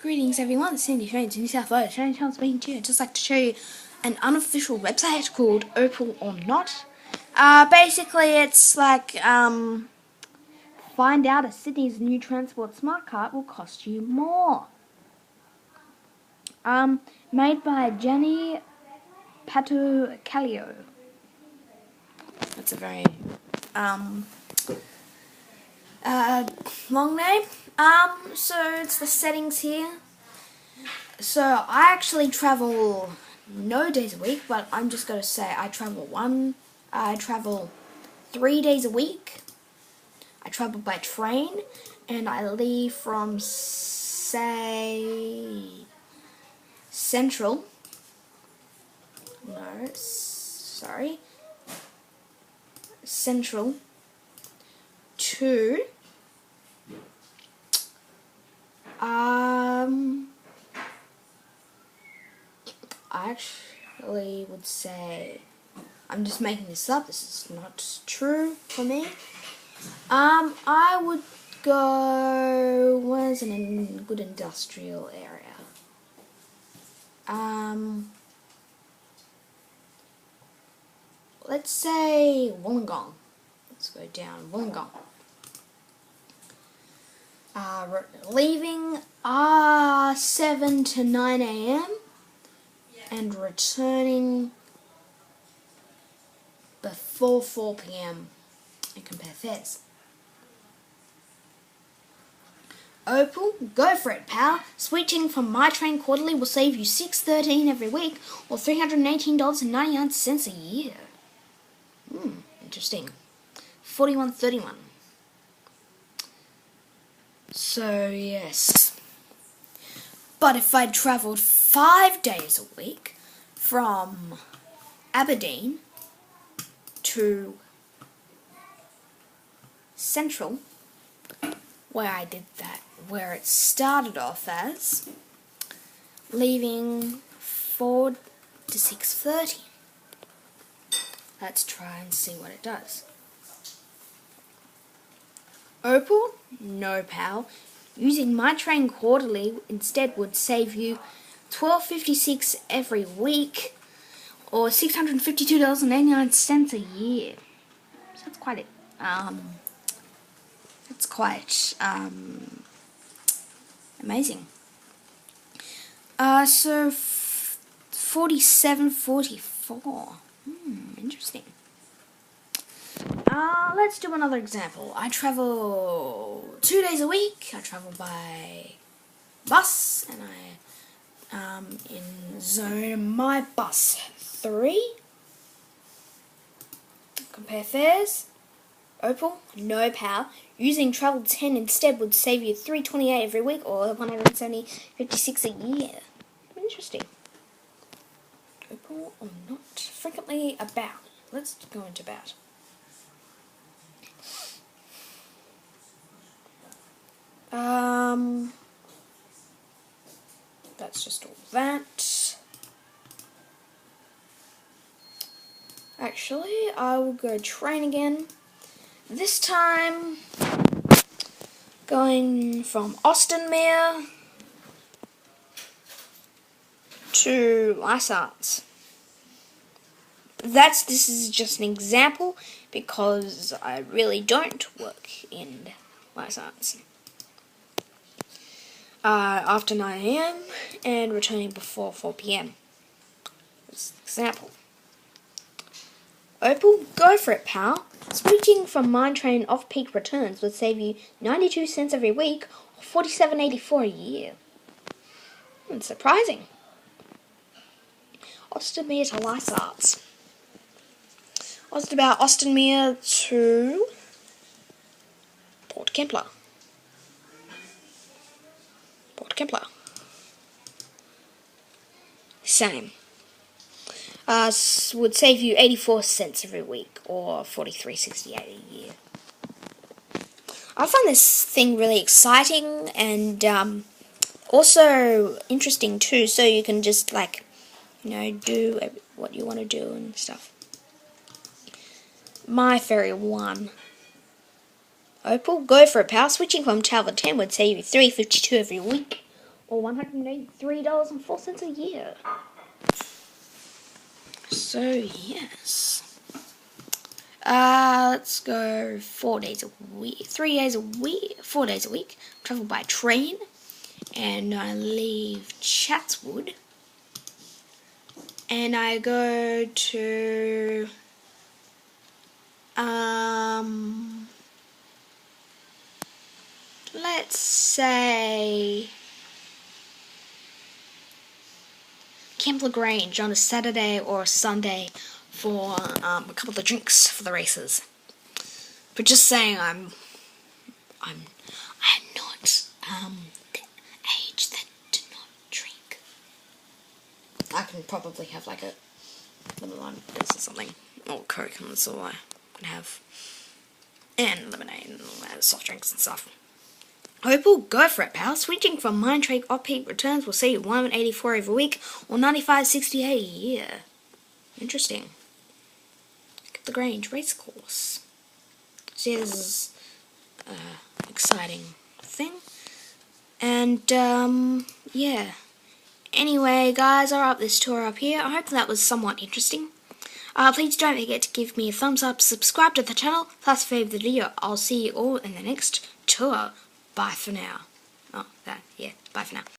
Greetings everyone, it's Cindy Trains in New South Wales. Shane Charles speaking to you. I'd just like to show you an unofficial website called Opal or Not. Basically it's like, find out if Sydney's new transport smart card will cost you more. Made by Jenny Patucalio. That's a very, long name. So it's the settings here. So I actually travel no days a week, but I'm just going to say I travel 3 days a week. I travel by train, and I leave from, say, Central. No, sorry. Central to I actually would say, I'm just making this up, this is not true for me. I would go, where's a good industrial area? Let's say Wollongong. Let's go down Wollongong. Leaving 7 to 9 a.m. and returning before 4 p.m. and compare fares. Opal, go for it, pal. Switching from My Train Quarterly will save you $6.13 every week or $318.99 a year. Interesting. $41.31. So, yes. But if I travelled 5 days a week from Aberdeen to Central, where it started off as, leaving 4 to 6:30. Let's try and see what it does. Opal? No, pal. Using My Train Quarterly instead would save you $12.56 every week or $652.89 a year. So that's quite amazing. So 47.44. Interesting. Let's do another example. I travel 2 days a week. I travel by bus, and I in zone My Bus 3. Compare fares. Opal, no, pal. Using Travel 10 instead would save you $3.28 every week or $170.56 a year. Interesting. Opal or Not. Frequently about. Let's go into about. That's just all that. Actually, I will go train again. This time, going from Austinmere to Lysarts. This is just an example because I really don't work in Lysarts. After 9 a.m. and returning before 4 p.m. That's an example. Opal, go for it, pal. Switching from My Train off-peak returns would save you 92 cents every week or $47.84 a year. It's surprising. Austinmere to Lysarts. What's about Austinmere to Port Kembla? Port Kembla. Same. Would save you 84 cents every week or $43.68 a year. I find this thing really exciting and also interesting too, so you can just do what you want to do and stuff. My Ferry 1. Opal, go for it, pal. Switching from Travel 10 would save you $3.52 every week, or $183.04 a year. So yes. Let's go 4 days a week, 3 days a week, 4 days a week. Travel by train, and I leave Chatswood, and I go to let's say Camp Lagrange on a Saturday or a Sunday for a couple of drinks for the races. But just saying, I'm not the age that do not drink. I can probably have like a lemon lime or something, or Coke, and that's all I can have, and lemonade and all that soft drinks and stuff. Opal, go for it, pal. Switching from Mine Trade off-peak returns will see you $184 over a week or $95.68 a year. Interesting. Look at the Grange Racecourse. See, this is exciting thing. And, yeah. Anyway, guys, I'll wrap this tour up here. I hope that was somewhat interesting. Please don't forget to give me a thumbs up, subscribe to the channel, plus favourite the video. I'll see you all in the next tour. Bye for now. Oh, yeah, bye for now.